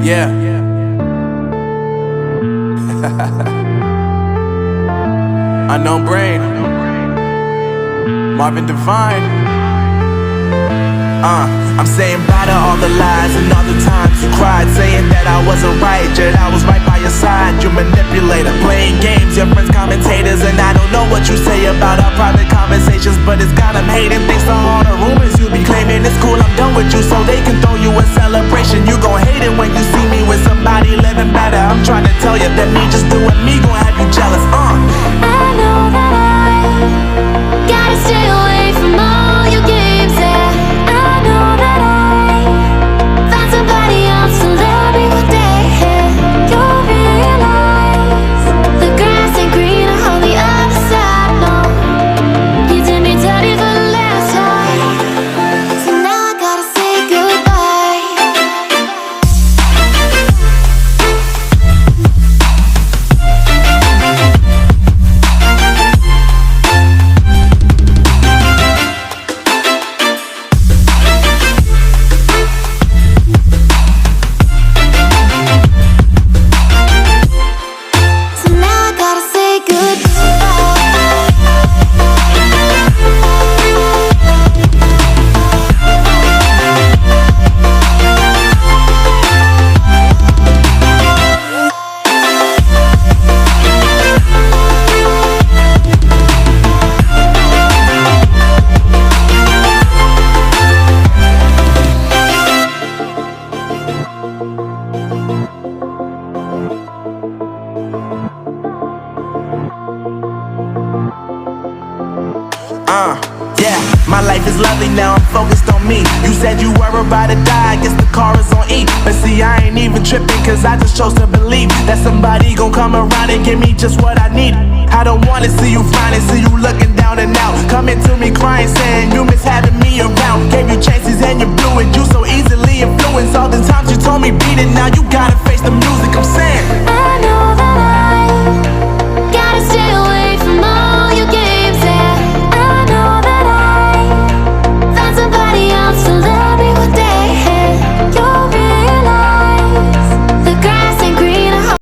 Yeah. Unknown Brain, Marvin Devine. I'm saying bye to all the lies and all the times you cried, saying that I wasn't right, yet I was right by your side. You manipulator, playing games, your friends commentators, and I don't know what you say about our private conversations, but it's got them hating thanks to all the rumors you be claiming. It's cool, I'm done with you, so they can throw you a celebration. You gon' hate it when you see me with somebody living better. I'm trying to tell you that me just doing me gon' have you jealous. I know that I gotta stay away from all your games, yeah. I know that I found somebody else to love me one day, yeah. You'll realize the grass ain't greener on the other side, no. You did me dirty for the last time, so now I gotta say goodbye. So now I gotta say Yeah, my life is lovely now, I'm focused on me. You said you were about to die, I guess the car is on E. But see, I ain't even tripping, cause I just chose to believe that somebody gon' come around and give me just what I need. I don't wanna see you flying, see you looking down and out, coming to me crying, saying you miss having me around. Gave you chances and you blew it, you so easily influenced. All the times you told me beat it, now you gotta